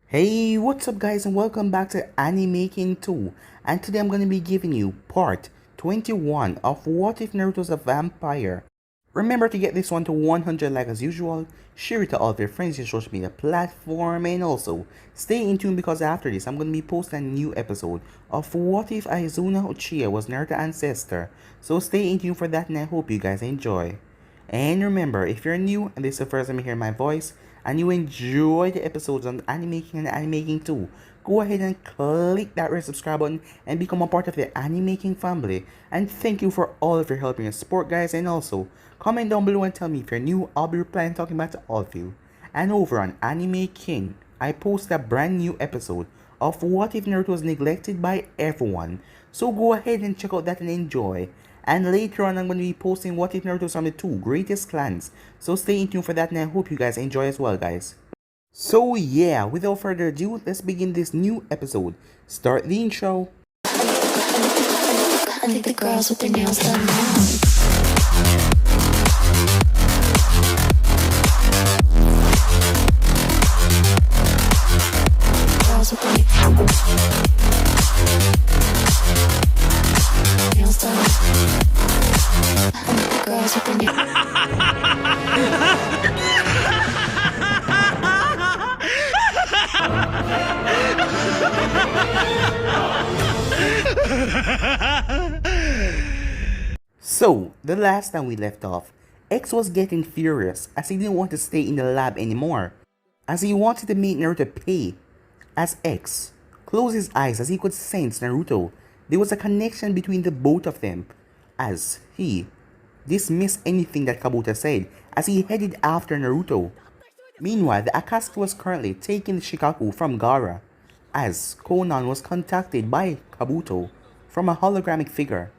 Hey, what's up guys and welcome back to Animaking 2, and today I'm going to be giving you part 21 of What If Naruto's a Vampire. Remember to get this one to 100 likes as usual, share it to all of your friends, your social media platform, and also stay in tune because after this I'm going to be posting a new episode of What If Aizuna Uchiha was Naruto's ancestor, so stay in tune for that and I hope you guys enjoy. And remember, if you're new and this is the first time you hear my voice, and you enjoy the episodes on Animaking and Animaking 2, go ahead and click that red subscribe button and become a part of the Animaking family. And thank you for all of your help and support guys, and also comment down below and tell me if you're new. I'll be replying talking back to all of you. And over on Anime King, I post a brand new episode of What If Naruto was neglected by everyone. So go ahead and check out that and enjoy. And later on, I'm going to be posting What If Naruto's from the two greatest clans. So stay in tune for that and I hope you guys enjoy as well, guys. So yeah, without further ado, let's begin this new episode. Start the intro. I think the girls with their nails done now. Girls with their nails done. I think the girls with their So, the last time we left off, X was getting furious as he didn't want to stay in the lab anymore, as he wanted to make Naruto pay. As X closed his eyes as he could sense Naruto, there was a connection between the both of them, as he dismissed anything that Kabuto said as he headed after Naruto. Meanwhile, the Akatsuki was currently taking the Shikaku from Gaara, as Konan was contacted by Kabuto from a hologramic figure,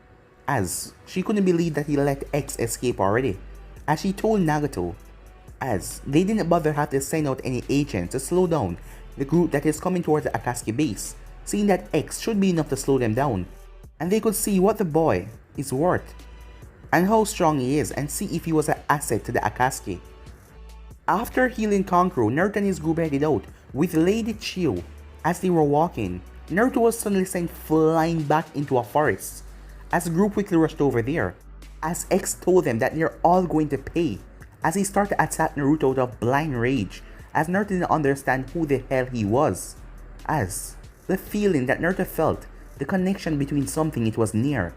as she couldn't believe that he let X escape already, as she told Nagato, as they didn't bother have to send out any agents to slow down the group that is coming towards the Akatsuki base, seeing that X should be enough to slow them down, and they could see what the boy is worth, and how strong he is, and see if he was an asset to the Akatsuki. After healing Kankuro, Naruto and his group headed out with Lady Chiyo. As they were walking, Naruto was suddenly sent flying back into a forest, as the group quickly rushed over there, as X told them that they're all going to pay, as he started to attack Naruto out of blind rage, as Naruto didn't understand who the hell he was, as the feeling that Naruto felt, the connection between something it was near,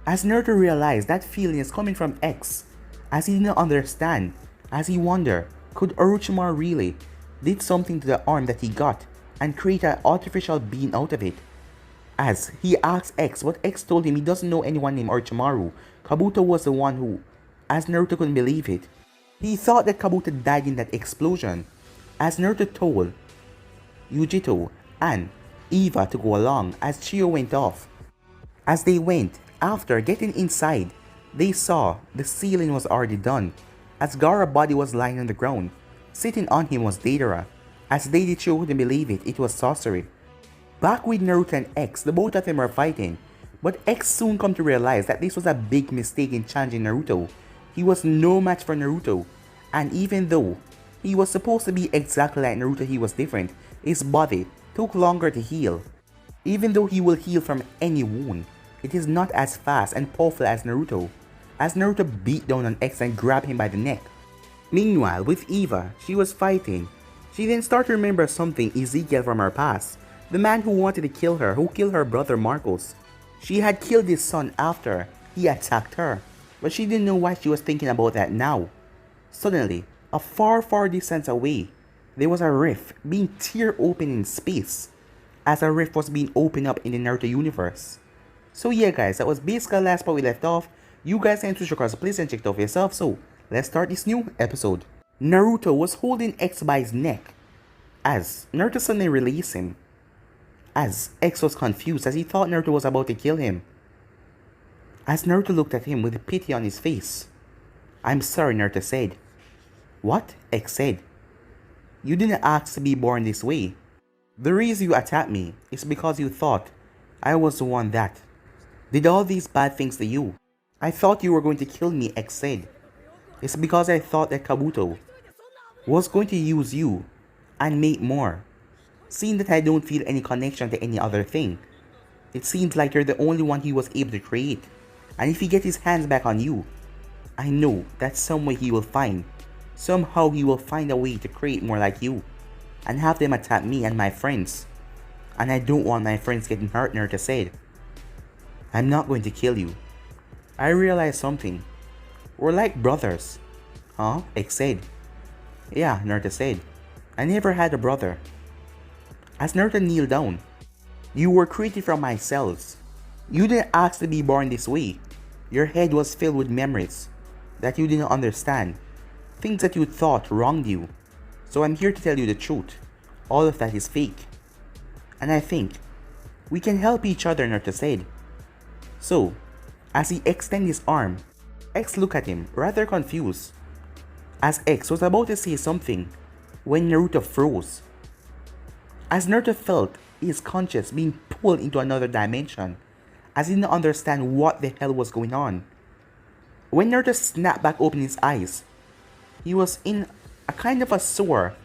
as Naruto realized that feeling is coming from X, as he didn't understand, as he wondered, could Orochimaru really did something to the arm that he got and create an artificial being out of it? As he asked X, but X told him he doesn't know anyone named Orochimaru. Kabuto was the one who, as Naruto couldn't believe it. He thought that Kabuto died in that explosion, as Naruto told Yujito and Eva to go along as Chiyo went off. As they went, after getting inside, they saw the ceiling was already done, as Gaara's body was lying on the ground. Sitting on him was Deidara, as Lady Chiyo couldn't believe it was sorcery. Back with Naruto and X, the both of them were fighting, but X soon come to realize that this was a big mistake in challenging Naruto. He was no match for Naruto, and even though he was supposed to be exactly like Naruto, he was different. His body took longer to heal. Even though he will heal from any wound, it is not as fast and powerful as Naruto, as Naruto beat down on X and grabbed him by the neck. Meanwhile, with Eva, she was fighting. She then started to remember something Ezekiel from her past, the man who wanted to kill her, who killed her brother Marcos. She had killed his son after he attacked her, but she didn't know why she was thinking about that now. Suddenly, a far distance away, there was a rift being tear open in space, as a rift was being opened up in the Naruto universe. So yeah guys, that was basically the last part we left off. You guys can switch across the place and check it out for yourself, so let's start this new episode. Naruto was holding X by his neck, as Naruto suddenly released him, as X was confused as he thought Naruto was about to kill him. As Naruto looked at him with pity on his face. "I'm sorry," Naruto said. "What?" X said. "You didn't ask to be born this way. The reason you attacked me is because you thought I was the one that did all these bad things to you. I thought you were going to kill me," X said. "It's because I thought that Kabuto was going to use you and make more. Seeing that I don't feel any connection to any other thing, it seems like you're the only one he was able to create. And if he gets his hands back on you, I know that some way he will find. Somehow he will find a way to create more like you. And have them attack me and my friends. And I don't want my friends getting hurt, Naruto said. I'm not going to kill you. I realized something. We're like brothers. Huh? X said. Yeah, Naruto said. I never had a brother. As Naruto kneeled down, you were created from my cells. You didn't ask to be born this way. Your head was filled with memories that you didn't understand. Things that you thought wronged you. So I'm here to tell you the truth. All of that is fake. And I think we can help each other, Naruto said. So, as he extended his arm, X looked at him, rather confused. As X was about to say something, when Naruto froze. As Naruto felt his conscience being pulled into another dimension, as he didn't understand what the hell was going on. When Naruto snapped back open his eyes, he was in a kind of a sewer,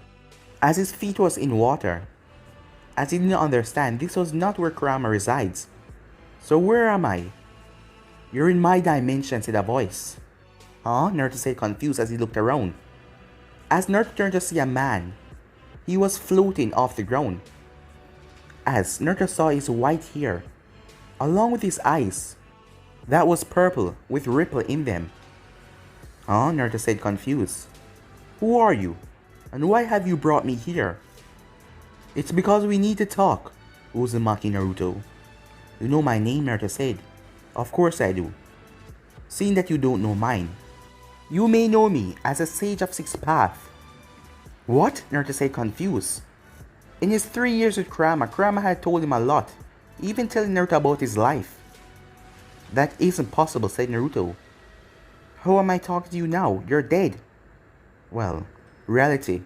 as his feet was in water. As he didn't understand, this was not where Kurama resides. So where am I? You're in my dimension, said a voice. Huh? Naruto said, confused as he looked around. As Naruto turned to see a man, he was floating off the ground. As Naruto saw his white hair, along with his eyes, that was purple with ripple in them. Huh? Naruto said, confused. Who are you? And why have you brought me here? It's because we need to talk, Uzumaki Naruto. You know my name, Naruto said. Of course I do. Seeing that you don't know mine, you may know me as a sage of Six Path. What? Naruto said, confused. In his 3 years with Kurama, Kurama had told him a lot, even telling Naruto about his life. That isn't possible, said Naruto. How am I talking to you now? You're dead. Well, reality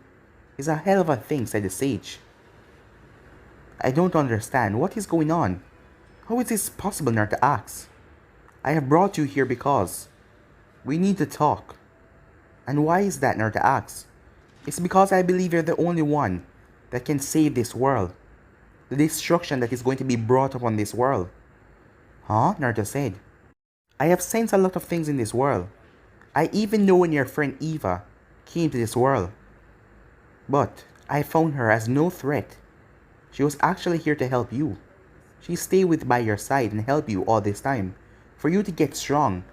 is a hell of a thing, said the sage. I don't understand. What is going on? How is this possible, Naruto asked. I have brought you here because we need to talk. And why is that, Naruto asked. It's because I believe you're the only one that can save this world. The destruction that is going to be brought upon this world. Huh? Naruto said. I have sensed a lot of things in this world. I even know when your friend Eva came to this world. But I found her as no threat. She was actually here to help you. She stayed by your side and helped you all this time, for you to get strong.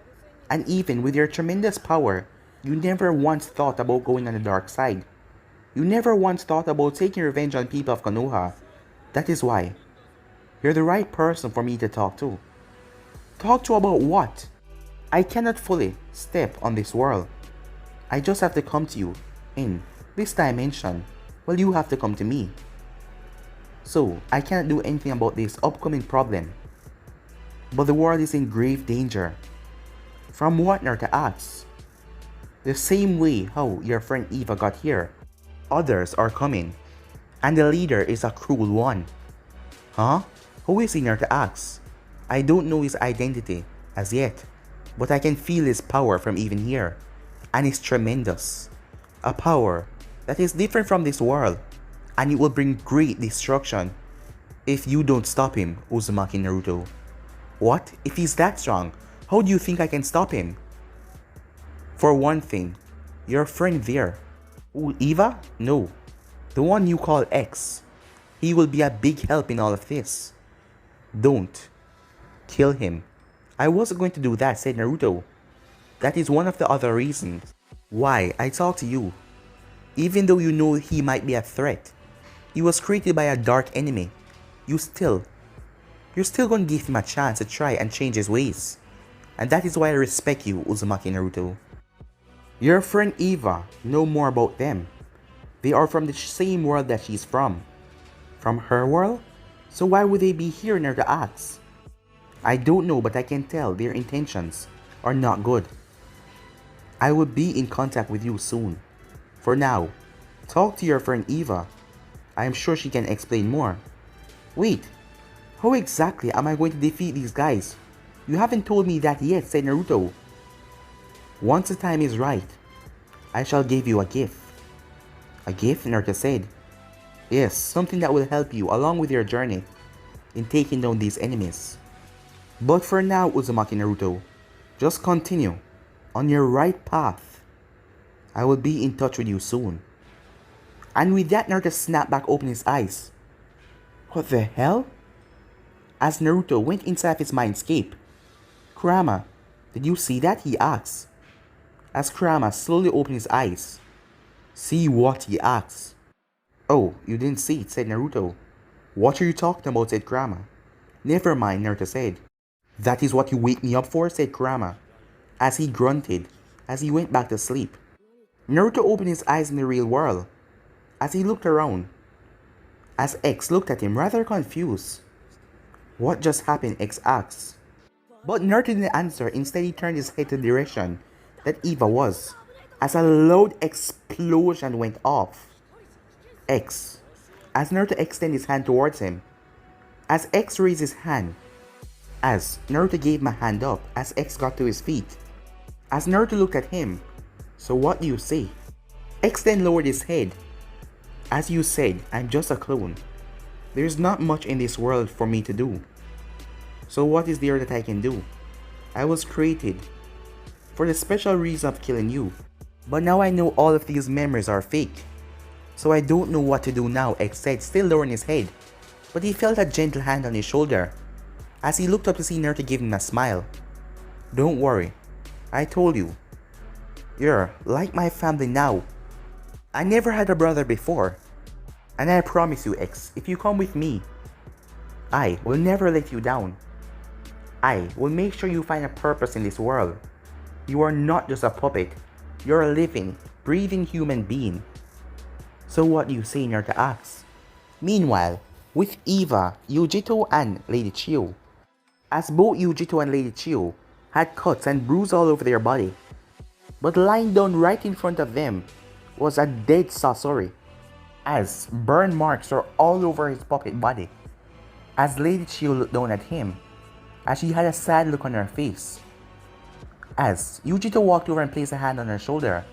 And even with your tremendous power, you never once thought about going on the dark side. You never once thought about taking revenge on people of Konoha. That is why you're the right person for me to talk to. Talk to about what? I cannot fully step on this world. I just have to come to you in this dimension, while you have to come to me. So, I cannot do anything about this upcoming problem. But the world is in grave danger. From what, Naruto asks? The same way how your friend Eva got here. Others are coming. And the leader is a cruel one. Huh? Who is he, Naruto asks? I don't know his identity as yet, but I can feel his power from even here. And it's tremendous. A power that is different from this world. And it will bring great destruction if you don't stop him, Uzumaki Naruto. What? If he's that strong, how do you think I can stop him? For one thing, your friend there. Ooh, Eva? No. The one you call X. He will be a big help in all of this. Don't kill him. I wasn't going to do that, said Naruto. That is one of the other reasons why I talk to you. Even though you know he might be a threat, he was created by a dark enemy. You're still going to give him a chance to try and change his ways. And that is why I respect you, Uzumaki Naruto. Your friend Eva, know more about them. They are from the same world that she's from. From her world? So why would they be here, Naruto asks. I don't know, but I can tell their intentions are not good. I will be in contact with you soon. For now, talk to your friend Eva. I am sure she can explain more. Wait, how exactly am I going to defeat these guys? You haven't told me that yet, said Naruto. Once the time is right, I shall give you a gift. A gift? Naruto said. Yes, something that will help you along with your journey in taking down these enemies. But for now, Uzumaki Naruto, just continue on your right path. I will be in touch with you soon. And with that, Naruto snapped back open his eyes. What the hell? As Naruto went inside his mindscape, Kurama, did you see that? He asked. As Kurama slowly opened his eyes. See what? He asked. Oh, you didn't see it, said Naruto. What are you talking about? Said Kurama. Never mind, Naruto said. That is what you wake me up for? Said Kurama, as he grunted, as he went back to sleep. Naruto opened his eyes in the real world, as he looked around, as X looked at him rather confused. What just happened? X asked. But Naruto didn't answer. Instead, he turned his head to the direction that Eva was, as a loud explosion went off. X. As Naruto extended his hand towards him, as X raised his hand, as Naruto gave him a hand up, as X got to his feet, as Naruto looked at him. So what do you say? X then lowered his head. As you said, I'm just a clone. There's not much in this world for me to do. So what is there that I can do? I was created for the special reason of killing you. But now I know all of these memories are fake. So I don't know what to do now, X said, still lowering his head. But he felt a gentle hand on his shoulder, as he looked up to see Naruto give him a smile. Don't worry, I told you. You're like my family now. I never had a brother before. And I promise you, X, if you come with me, I will never let you down. I will make sure you find a purpose in this world. You are not just a puppet. You're a living, breathing human being. So what do you say? Naruto asks. Meanwhile, with Eva, Yujito and Lady Chiyo, as both Yujito and Lady Chiyo had cuts and bruises all over their body, but lying down right in front of them was a dead Sasori, as burn marks were all over his puppet body. As Lady Chiyo looked down at him, as she had a sad look on her face. As Yujito walked over and placed a hand on her shoulder.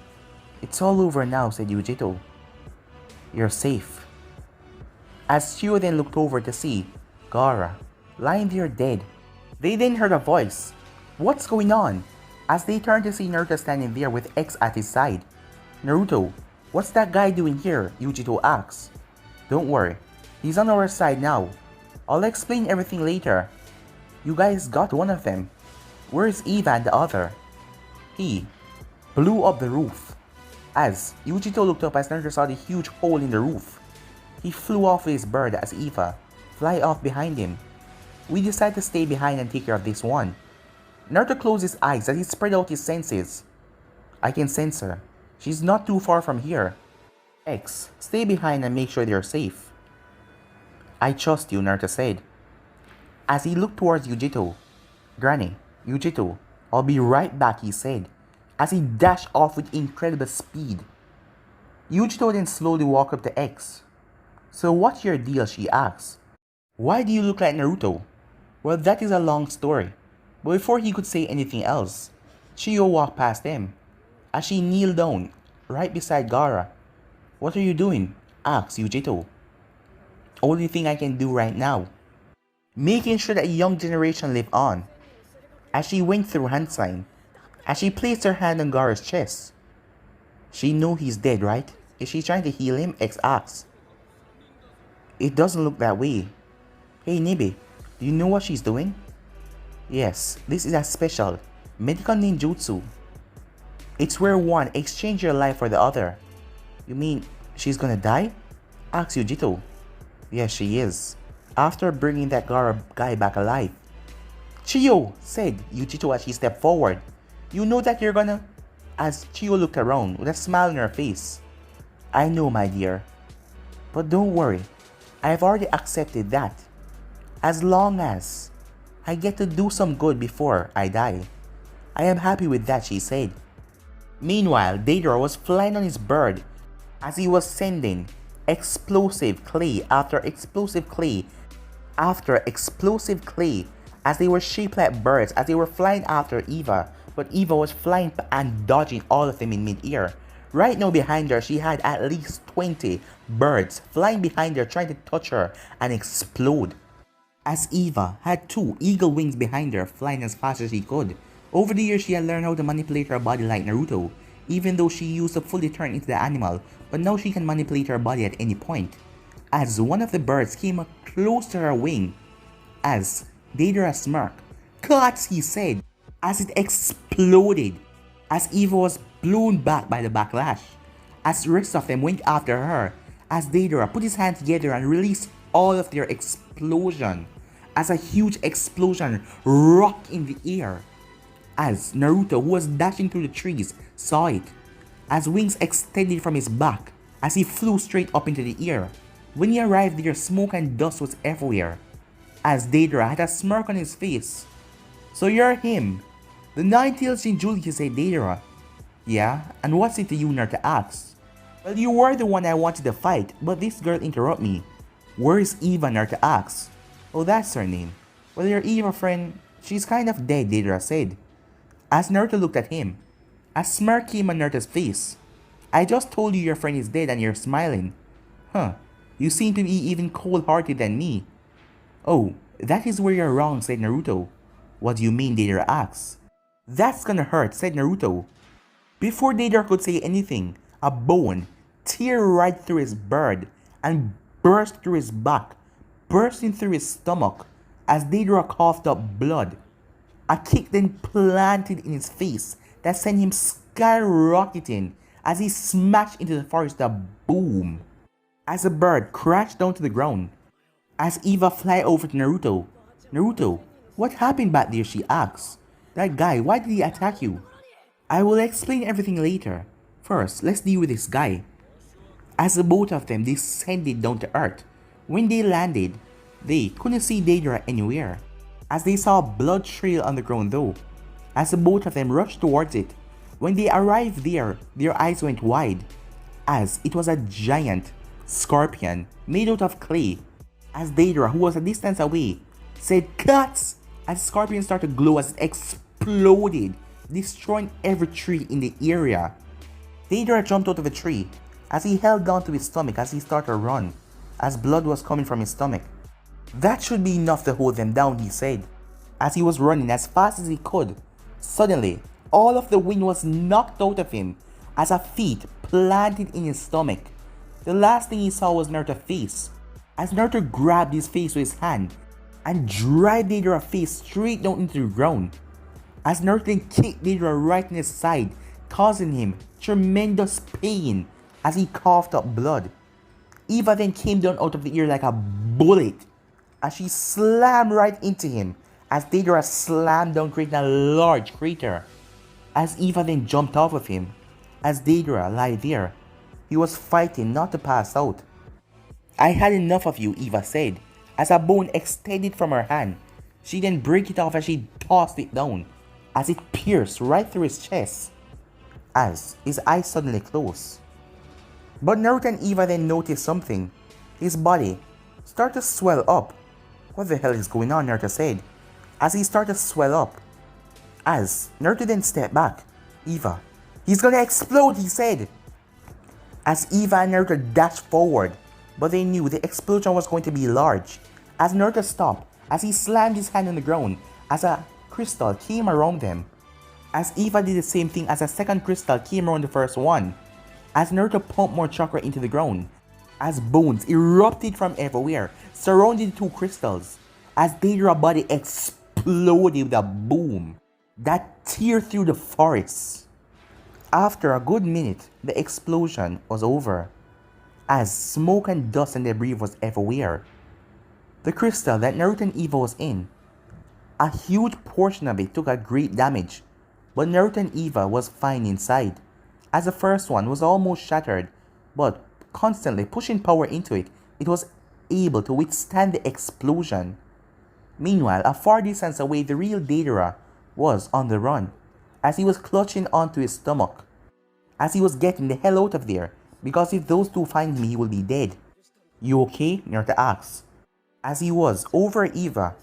It's all over now, said Yujito. You're safe. As Chiyo then looked over to see Gaara lying there dead, they then heard a voice. What's going on? As they turned to see Naruto standing there with X at his side. Naruto, what's that guy doing here? Yujito asks. Don't worry, he's on our side now. I'll explain everything later. You guys got one of them. Where's Eva and the other? He blew up the roof. As Yujito looked up as Naruto saw the huge hole in the roof. He flew off with his bird as Eva fly off behind him. We decided to stay behind and take care of this one. Naruto closed his eyes as he spread out his senses. I can sense her. She's not too far from here. X, stay behind and make sure they're safe. I trust you, Naruto said, as he looked towards Yujito. Granny, Yujito, I'll be right back, he said, as he dashed off with incredible speed. Yujito then slowly walked up to X. So what's your deal? She asked. Why do you look like Naruto? Well, that is a long story. But before he could say anything else, Chiyo walked past them, as she kneeled down right beside Gaara. What are you doing? Asked Yujito. Only thing I can do right now. Making sure that a young generation live on. As she went through hand sign, as she placed her hand on Gaara's chest. She know he's dead, right? Is she trying to heal him? X asked. It doesn't look that way. Hey Nibi, do you know what she's doing? Yes, this is a special medical ninjutsu. It's where one exchange your life for the other. You mean she's gonna die? Asked Yujito. Yes, she is. After bringing that Gaara guy back alive. Chiyo, said Yujito as she stepped forward. You know that you're gonna... As Chiyo looked around with a smile on her face. I know, my dear. But don't worry. I've already accepted that. As long as I get to do some good before I die. I am happy with that, she said. Meanwhile, Deidara was flying on his bird as he was sending explosive clay after explosive clay after explosive clay as they were shaped like birds as they were flying after Eva. But Eva was flying and dodging all of them in mid-air, Right now behind her, she had at least 20 birds flying behind her trying to touch her and explode. As Eva had two eagle wings behind her flying as fast as she could. Over the years she had learned how to manipulate her body like Naruto, even though she used to fully turn into the animal, but now she can manipulate her body at any point. As one of the birds came up close to her wing, as Deidara smirked, "Cuts," he said, as it exploded, as Eva was blown back by the backlash, as the rest of them went after her, as Deidara put his hands together and released all of their explosion, as a huge explosion rocked in the air, as Naruto, who was dashing through the trees, saw it, as wings extended from his back, as he flew straight up into the air. When he arrived there, smoke and dust was everywhere, as Deidara had a smirk on his face. "So you're him, the Nine-Tailed Shinjuku," said Deidara. "Yeah, and what's it to you?" Naruto asked. "Well, you were the one I wanted to fight, but this girl interrupted me." "Where is Eva?" Naruto asked. "Oh, that's her name." "Well, your Eva friend, she's kind of dead," Deidara said. As Naruto looked at him, a smirk came on Naruto's face. "I just told you your friend is dead and you're smiling. Huh, you seem to be even cold-hearted than me." "Oh, that is where you're wrong," said Naruto. "What do you mean?" Deidara asked. "That's gonna hurt," said Naruto. Before Deidara could say anything, a bone tear right through his bird and burst through his back, bursting through his stomach as Deidara coughed up blood. A kick then planted in his face that sent him skyrocketing as he smashed into the forest. A boom! As the bird crashed down to the ground. As Eva flew over to Naruto. "Naruto, what happened back there?" she asked. "That guy, why did he attack you?" "I will explain everything later. First, let's deal with this guy." As the both of them descended down to earth, when they landed, they couldn't see Deidara anywhere, as they saw a blood trail on the ground though. As the both of them rushed towards it, when they arrived there, their eyes went wide, as it was a giant scorpion made out of clay. As Deidara, who was a distance away, said "Cuts!" as the scorpion started to glow as it exploded, destroying every tree in the area. Deidara jumped out of the tree as he held down to his stomach as he started to run, as blood was coming from his stomach. "That should be enough to hold them down," he said, as he was running as fast as he could. Suddenly, all of the wind was knocked out of him as a feet planted in his stomach. The last thing he saw was Naruto's face, as Naruto grabbed his face with his hand and dragged Deidara's face straight down into the ground, as Naruto then kicked Deidara right in his side, causing him tremendous pain as he coughed up blood. Eva then came down out of the air like a bullet as she slammed right into him, as Deidara slammed down, creating a large crater. As Eva then jumped off of him, as Deidara lay there, he was fighting not to pass out. "I had enough of you," Eva said, as a bone extended from her hand. She then broke it off as she tossed it down, as it pierced right through his chest, as his eyes suddenly closed. But Naruto and Eva then noticed something. His body started to swell up. "What the hell is going on?" Naruto said, as he started to swell up. As Naruto then stepped back. "Eva, he's gonna explode," he said. As Eva and Naruto dashed forward, but they knew the explosion was going to be large. As Naruto stopped, as he slammed his hand on the ground, as a crystal came around them. As Eva did the same thing, as a second crystal came around the first one. As Naruto pumped more chakra into the ground, as bones erupted from everywhere, surrounding the two crystals, as Deidara's body exploded with a boom that tear through the forest. After a good minute, the explosion was over, as smoke and dust and debris was everywhere. The crystal that Naruto and Eva was in, a huge portion of it took a great damage, but Naruto and Eva was fine inside, as the first one was almost shattered, but constantly pushing power into it, it was able to withstand the explosion. Meanwhile, a far distance away, the real Deidara was on the run, as he was clutching onto his stomach, as he was getting the hell out of there, because if those two find him, he will be dead. "You okay?" Naruto asked, as he was over Eva.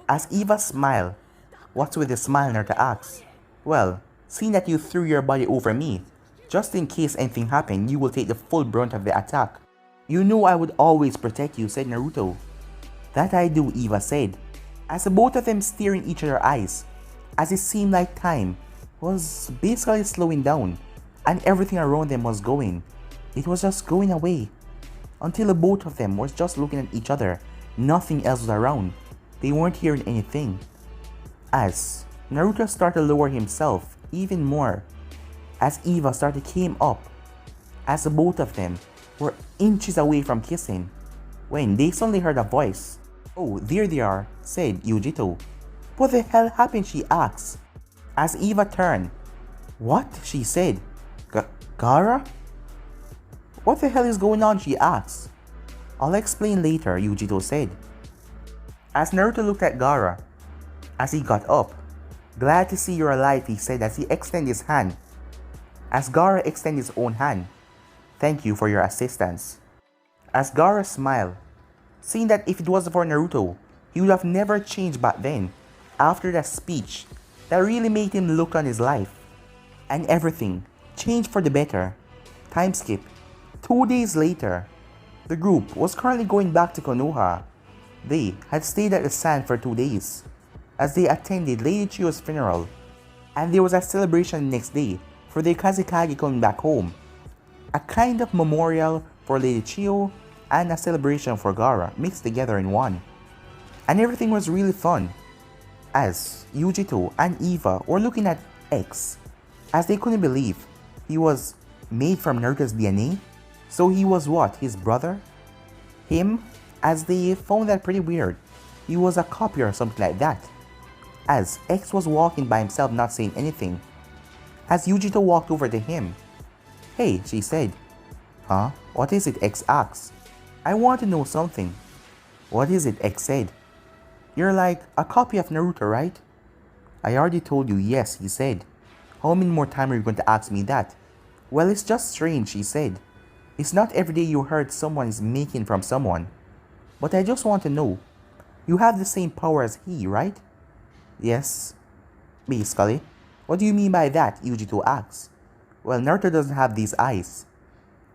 As Eva smiled. "What's with the smile?" Naruto asked. "Well, seeing that you threw your body over me, Just in case anything happened, you will take the full brunt of the attack. You know I would always protect you, said Naruto. That I do, Eva said, as the both of them staring each other's eyes, as it seemed like time was basically slowing down and everything around them was going. It was just going away. Until the both of them was just looking at each other. Nothing else was around. They weren't hearing anything. As Naruto started to lower himself even more, as Eva started to came up, as the both of them were inches away from kissing, when they suddenly heard a voice. Oh, there they are, said Yujito. What the hell happened, she asked. As Eva turned. What? She said. Gaara? What the hell is going on, she asked. I'll explain later, Yujito said. As Naruto looked at Gaara, as he got up. Glad to see you're alive, he said as he extended his hand. As Gaara extended his own hand. Thank you for your assistance. As Gaara smiled, seeing that if it wasn't for Naruto, he would have never changed back then, after that speech that really made him look on his life. And everything changed for the better. Time skip. 2 days later, the group was currently going back to Konoha. They had stayed at the sand for 2 days, as they attended Lady Chiyo's funeral, and there was a celebration the next day for the Kazekage coming back home. A kind of memorial for Lady Chiyo and a celebration for Gaara mixed together in one. And everything was really fun, as Yujito and Eva were looking at X, as they couldn't believe he was made from Naruto's DNA. So he was what, his brother? Him? As they found that pretty weird. He was a copy or something like that. As X was walking by himself not saying anything. As Yujito walked over to him. Hey, she said. Huh? What is it? X asked. I want to know something. What is it? X said. You're like a copy of Naruto, right? I already told you yes, he said. How many more times are you going to ask me that? Well, it's just strange, she said. It's not every day you heard someone is making from someone. But I just want to know. You have the same power as he, right? Yes. Basically. What do you mean by that? Yujito asked. Well, Naruto doesn't have these eyes.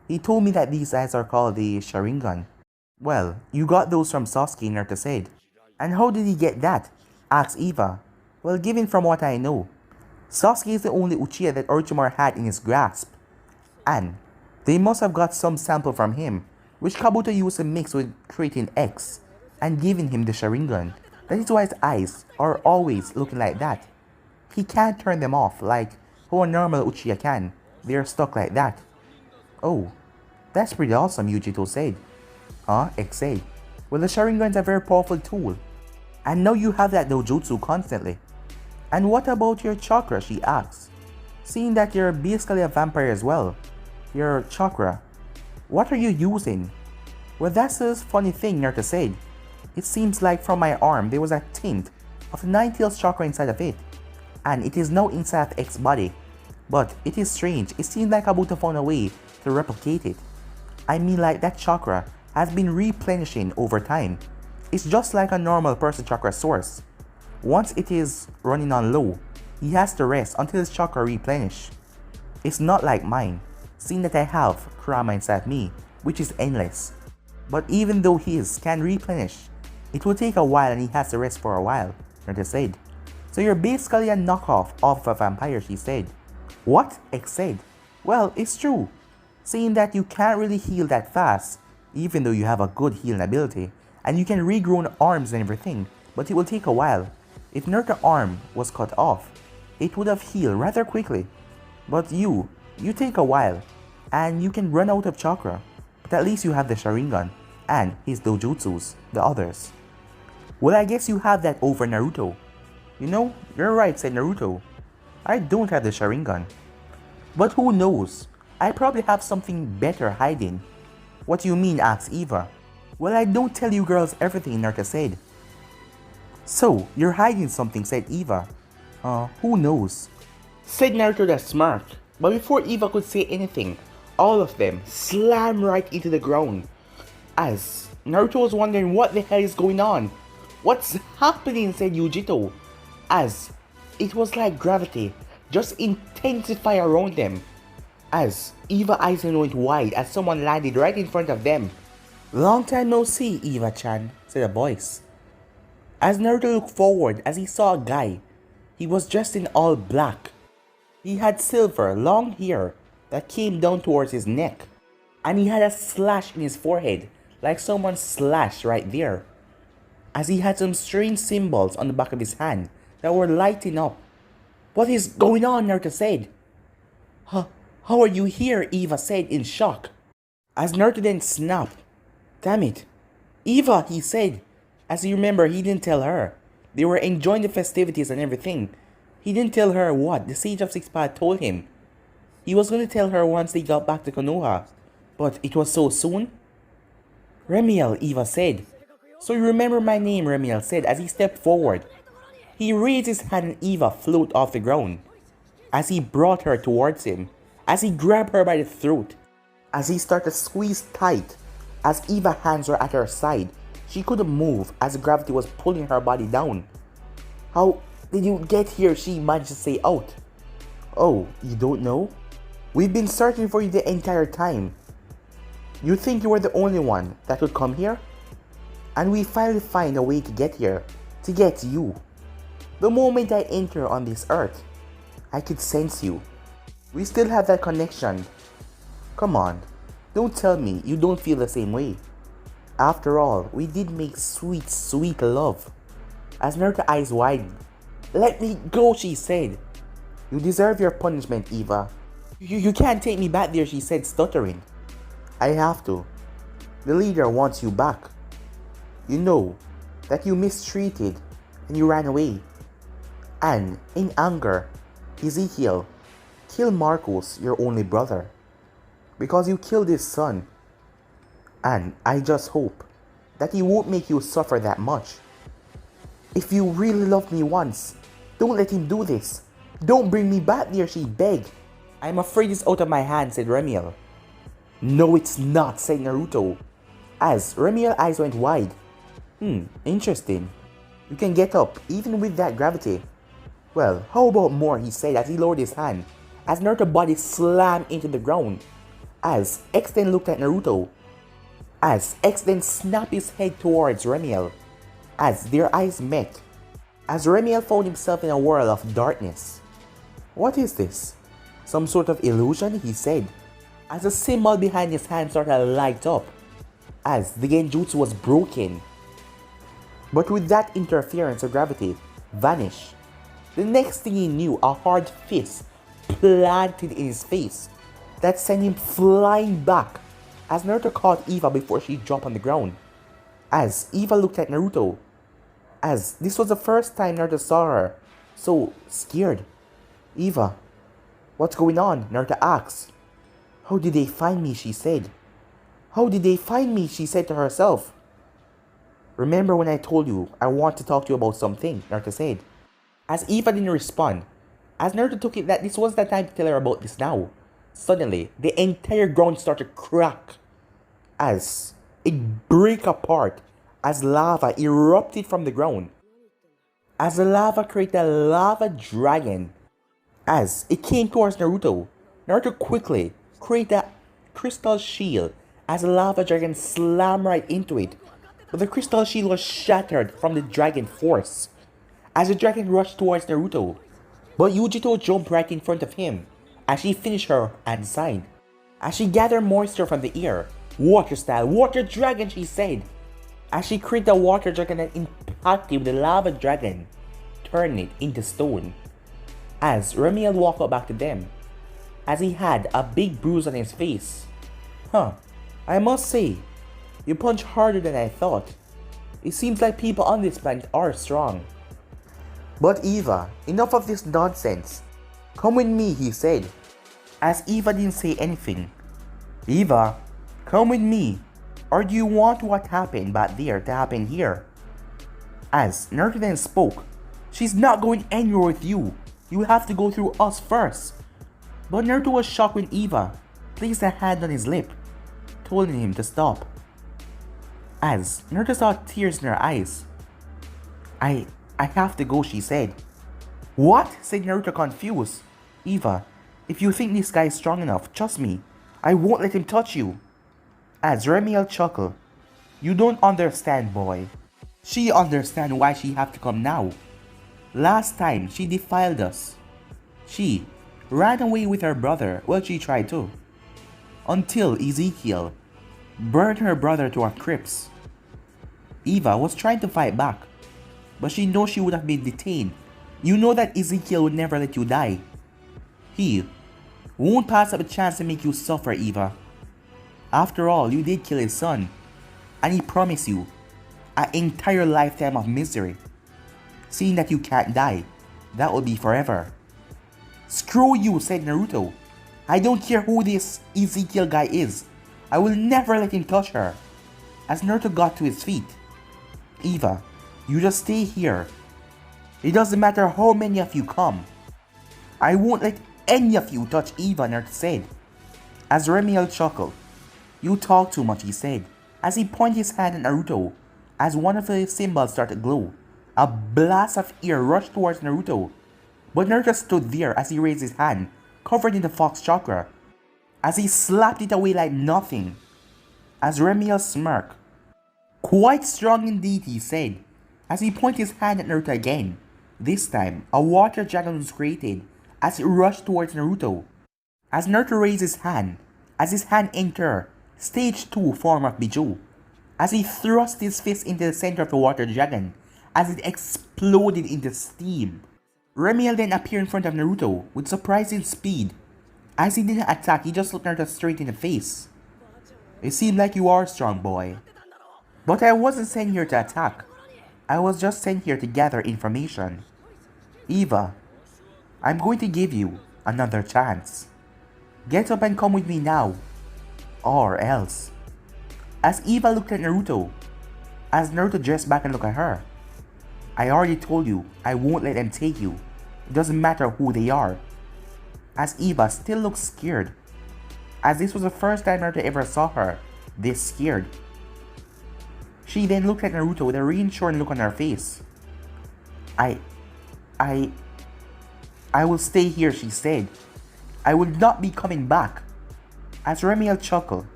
He told me that these eyes are called the Sharingan. Well, you got those from Sasuke, Naruto said. And how did he get that? Asked Eva. Well, given from what I know, Sasuke is the only Uchiha that Orochimaru had in his grasp. And they must have got some sample from him, which Kabuto used to mix with creating X and giving him the Sharingan. That is why his eyes are always looking like that. He can't turn them off like how a normal Uchiha can. They are stuck like that. Oh, that's pretty awesome, Yujito said. Huh? X said. Well, the Sharingan is a very powerful tool. And now you have that dojutsu constantly. And what about your chakra, she asked. Seeing that you're basically a vampire as well. Your chakra. What are you using? Well, that's a funny thing, Naruto said. It seems like from my arm there was a tint of the Nine-Tails chakra inside of it. And it is now inside of X's body. But it is strange, it seems like Kabuto found a way to replicate it. I mean, like that chakra has been replenishing over time. It's just like a normal person chakra source. Once it is running on low, he has to rest until his chakra replenish. It's not like mine, seeing that I have Kurama inside me, which is endless. But even though his can replenish, it will take a while and he has to rest for a while, Naruto said. So you're basically a knockoff of a vampire, she said. What? X said. Well, it's true. Seeing that you can't really heal that fast, even though you have a good healing ability, and you can regrow arms and everything, but it will take a while. If Naruto's arm was cut off, it would have healed rather quickly. But you take a while, and you can run out of chakra, but at least you have the Sharingan, and his dojutsus, the others. Well, I guess you have that over Naruto. You know, you're right, said Naruto. I don't have the Sharingan. But who knows? I probably have something better hiding. What do you mean? Asked Eva. Well, I don't tell you girls everything, Naruto said. So, you're hiding something, said Eva. Who knows? Said Naruto that smart. But before Eva could say anything, all of them slammed right into the ground. As Naruto was wondering what the hell is going on. What's happening, said Yujito. As it was like gravity just intensify around them. As Eva eyes went wide as someone landed right in front of them. "Long time no see, Eva-chan," said a voice. As Naruto looked forward as he saw a guy, he was dressed in all black. He had silver, long hair that came down towards his neck, and he had a slash in his forehead, like someone slashed right there. As he had some strange symbols on the back of his hand that were lighting up. "What is going on?" Naruto said. How are you here?" Eva said in shock. As Naruto then snapped. "Damn it. Eva," he said. As you remember, he didn't tell her. They were enjoying the festivities and everything. He didn't tell her what the Sage of Six Paths told him. He was going to tell her once they got back to Konoha. But it was so soon. "Ramiel," Eva said. "So you remember my name," Ramiel said as he stepped forward. He raised his hand and Eva floated off the ground. As he brought her towards him. As he grabbed her by the throat. As he started to squeeze tight. As Eva's hands were at her side. She couldn't move as gravity was pulling her body down. "How did you get here?" she managed to say out. "Oh, you don't know? We've been searching for you the entire time. You think you were the only one that would come here? And we finally find a way to get here. To get you. The moment I enter on this earth, I could sense you. We still have that connection. Come on, don't tell me you don't feel the same way. After all, we did make sweet, sweet love." As Naruto's eyes widened. "Let me go," she said. "You deserve your punishment, Eva. You can't take me back there," she said, stuttering. "I have to. The leader wants you back. You know that you mistreated and you ran away. And in anger, Ezekiel, kill Marcos, your only brother. Because you killed his son. And I just hope that he won't make you suffer that much. If you really loved me once, don't let him do this. Don't bring me back there," she begged. "I'm afraid it's out of my hands," said Ramiel. "No, it's not," said Naruto. As Ramiel's eyes went wide. Interesting. You can get up, even with that gravity." "Well, how about more?" he said as he lowered his hand. As Naruto's body slammed into the ground. As X then looked at Naruto. As X then snapped his head towards Ramiel. As their eyes met. As Ramiel found himself in a world of darkness. "What is this? Some sort of illusion?" he said. As the symbol behind his hand started to light up. As the genjutsu was broken. But with that interference of gravity vanished. The next thing he knew, a hard fist planted in his face that sent him flying back as Naruto caught Eva before she dropped on the ground. As Eva looked at Naruto, as this was the first time Naruto saw her, so scared. "Eva, what's going on?" Naruto asked. "How did they find me?" she said. "How did they find me?" she said to herself. "Remember when I told you I want to talk to you about something?" Naruto said. As Eva didn't respond, as Naruto took it that this was the time to tell her about this now, suddenly the entire ground started to crack as it broke apart as lava erupted from the ground. As the lava created a lava dragon. As it came towards Naruto, Naruto quickly created a crystal shield as the lava dragon slammed right into it. But the crystal shield was shattered from the dragon force. As the dragon rushed towards Naruto. But Yujito jumped right in front of him as she finished her and sighed. As she gathered moisture from the air. "Water style, water dragon," she said. As she created a water dragon that impacted the lava dragon, turning it into stone. As Ramiel walked back to them, as he had a big bruise on his face. I must say, you punch harder than I thought. It seems like people on this planet are strong." "But Eva, enough of this nonsense. Come with me," he said. As Eva didn't say anything. "Eva, come with me. Or do you want what happened back there to happen here?" As Naruto then spoke. "She's not going anywhere with you. You have to go through us first." But Naruto was shocked when Eva placed a hand on his lip, telling him to stop. As Naruto saw tears in her eyes. I have to go," she said. "What?" said Naruto confused. "Eva, If you think this guy is strong enough, trust me, I won't let him touch you. As Ramiel chuckled, you don't understand, boy. She understand why she have to come now. Last time, she defiled us. She ran away with her brother, well she tried to. Until Ezekiel burned her brother to a crisp. Eva was trying to fight back, but she knows she would have been detained. You know that Ezekiel would never let you die. He won't pass up a chance to make you suffer, Eva. After all, you did kill his son, and he promised you an entire lifetime of misery. Seeing that you can't die, that will be forever. Screw you, said Naruto. I don't care who this Ezekiel guy is. I will never let him touch her. As Naruto got to his feet, Eva, you just stay here. It doesn't matter how many of you come. I won't let any of you touch Eva, Naruto said. As Ramiel chuckled, you talk too much, he said, as he pointed his hand at Naruto. As one of the symbols started to glow, a blast of air rushed towards Naruto. But Naruto stood there as he raised his hand, covered in the fox chakra, as he slapped it away like nothing. As Ramiel smirked, quite strong indeed, he said, as he pointed his hand at Naruto again. This time, a water dragon was created as it rushed towards Naruto. As Naruto raised his hand, as his hand entered Stage 2 form of Biju, as he thrust his fist into the center of the water dragon, as it exploded into steam. Ramiel then appeared in front of Naruto with surprising speed. As he didn't attack, he just looked Naruto straight in the face. It seemed like you are strong, boy. But I wasn't sent here to attack. I was just sent here to gather information. Eva, I'm going to give you another chance. Get up and come with me now. Or else. As Eva looked at Naruto, as Naruto dressed back and looked at her. I already told you, I won't let them take you. It doesn't matter who they are. As Eva still looked scared, as this was the first time Naruto ever saw her this scared. She then looked at Naruto with a reassuring look on her face. I will stay here, she said. I will not be coming back. As Ramiel chuckled,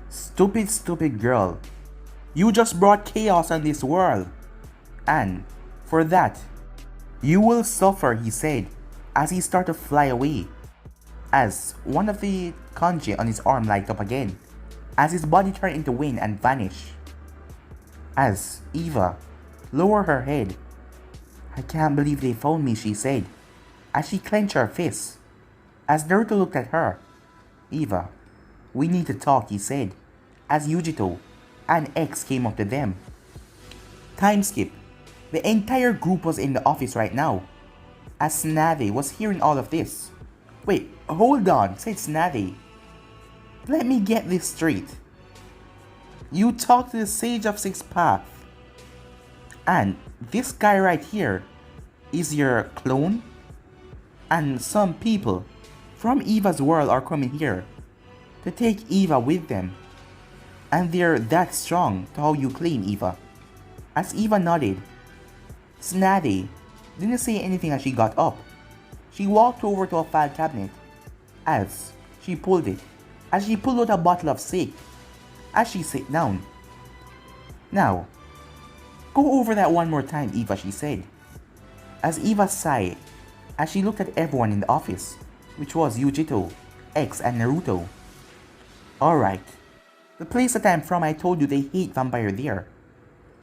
stupid, stupid girl. You just brought chaos on this world. And for that, you will suffer, he said, as he started to fly away. As one of the kanji on his arm lighted up again, as his body turned into wind and vanished. As Eva lowered her head. I can't believe they found me, she said, as she clenched her fists. As Naruto looked at her. Eva, we need to talk, he said, as Yujito and X came up to them. Time skip. The entire group was in the office right now, as Tsunade was hearing all of this. Wait, hold on, said Tsunade. Let me get this straight. You talked to the Sage of Six Paths, and this guy right here is your clone? And some people from Eva's world are coming here to take Eva with them, and they're that strong to how you claim, Eva. As Eva nodded, Tsunade didn't say anything as she got up. She walked over to a file cabinet as she pulled out a bottle of sake as she sat down. Now, go over that one more time, Eva, she said. As Eva sighed, as she looked at everyone in the office, which was Yujito, X, and Naruto. Alright, the place that I'm from, I told you they hate vampire there.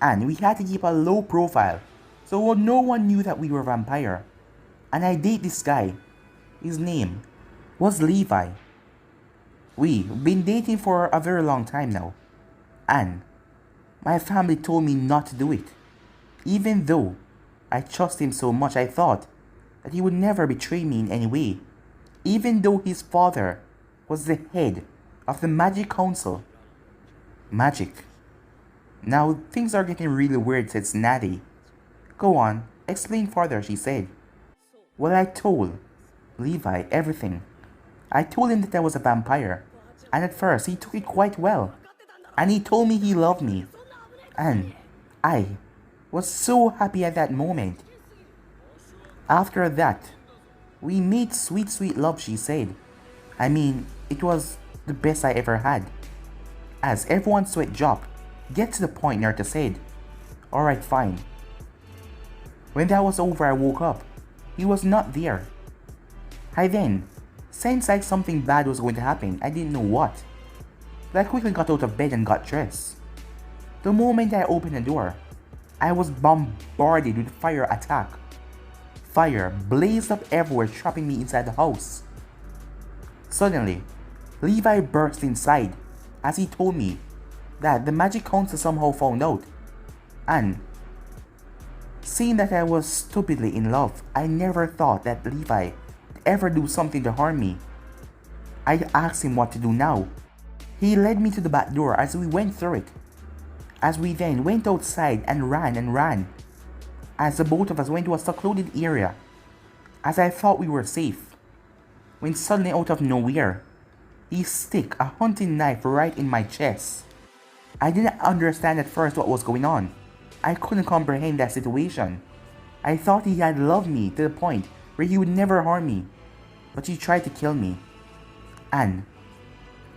And we had to keep a low profile, so no one knew that we were vampire. And I date this guy. His name was Levi. We've been dating for a very long time now. And my family told me not to do it. Even though I trust him so much, I thought that he would never betray me in any way. Even though his father was the head of the Magic Council. Magic. Now things are getting really weird, said Tsunade. Go on, explain further, she said. Well, I told Levi everything. I told him that I was a vampire, and at first he took it quite well. And he told me he loved me. And I was so happy at that moment. After that, We made sweet, sweet love, she said. I mean, it was the best I ever had. As everyone's sweat dropped, get to the point, Naruto said. Alright, fine. When that was over, I woke up. He was not there. I then sensed like something bad was going to happen. I didn't know what. But I quickly got out of bed and got dressed. The moment I opened the door, I was bombarded with fire attack. Fire blazed up everywhere, trapping me inside the house. Suddenly, Levi burst inside as he told me that the magic council somehow found out, and seeing that I was stupidly in love, I never thought that Levi would ever do something to harm me. I asked him what to do now. He led me to the back door as we went through it. As we then went outside and ran, as the both of us went to a secluded area, as I thought we were safe, when suddenly out of nowhere, he stuck a hunting knife right in my chest. I didn't understand at first what was going on. I couldn't comprehend that situation. I thought he had loved me to the point where he would never harm me, but he tried to kill me. And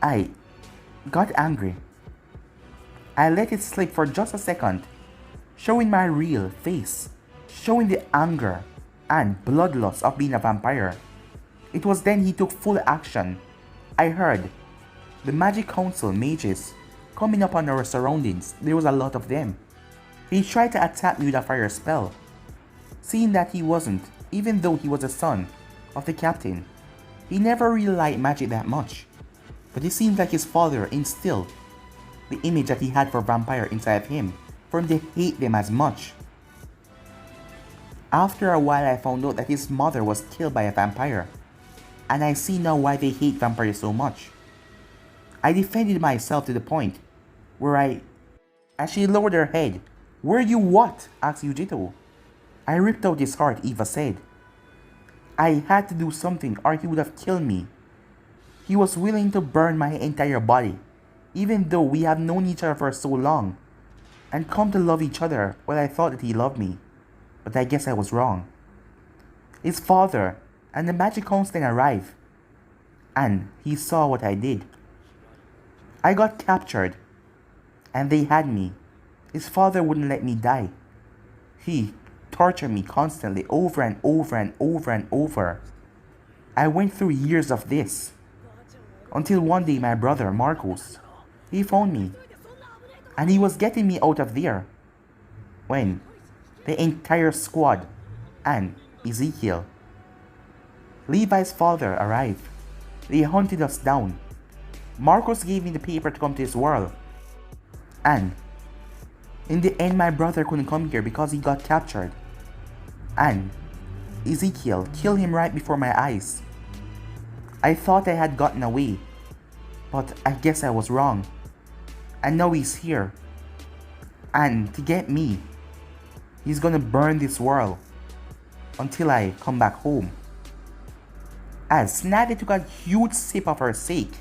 I got angry. I let it slip for just a second, showing my real face, showing the anger and bloodlust of being a vampire. It was then he took full action. I heard the magic council mages coming up on our surroundings. There was a lot of them. He tried to attack me with a fire spell. Seeing that he wasn't, even though he was the son of the captain, he never really liked magic that much. But it seemed like his father instilled the image that he had for vampire inside of him, for him to hate them as much. After a while, I found out that his mother was killed by a vampire, and I see now why they hate vampires so much. I defended myself to the point where as she lowered her head, "Were you what?" asked Yujito. I ripped out his heart, Eva said. I had to do something or he would have killed me. He was willing to burn my entire body, even though we have known each other for so long, and come to love each other. Well, I thought that he loved me, but I guess I was wrong. His father and the magic council then arrived, and he saw what I did. I got captured, and they had me. His father wouldn't let me die. He tortured me constantly, over and over and over and over. I went through years of this, until one day my brother, Marcos, he found me, and he was getting me out of there, when the entire squad and Ezekiel, Levi's father, arrived. They hunted us down. Marcos gave me the paper to come to his world, and in the end my brother couldn't come here because he got captured, and Ezekiel killed him right before my eyes. I thought I had gotten away, but I guess I was wrong. And now he's here, and to get me, he's gonna burn this world until I come back home. As Snappy took a huge sip of her sake,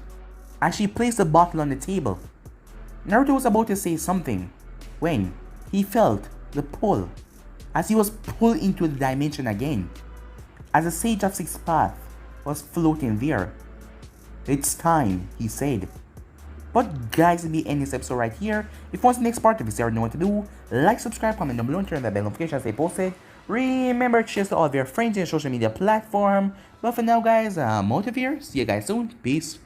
as she placed the bottle on the table, Naruto was about to say something when he felt the pull, as he was pulled into the dimension again, as the Sage of Six Paths was floating there. "It's time," he said. But guys, we'll be ending this episode right here. If you want the next part of this, you already know what to do. Like, subscribe, comment down below, and turn on the bell notifications they posted. Remember to share to all of your friends in your social media platform. But for now guys, I'm out of here. See you guys soon. Peace.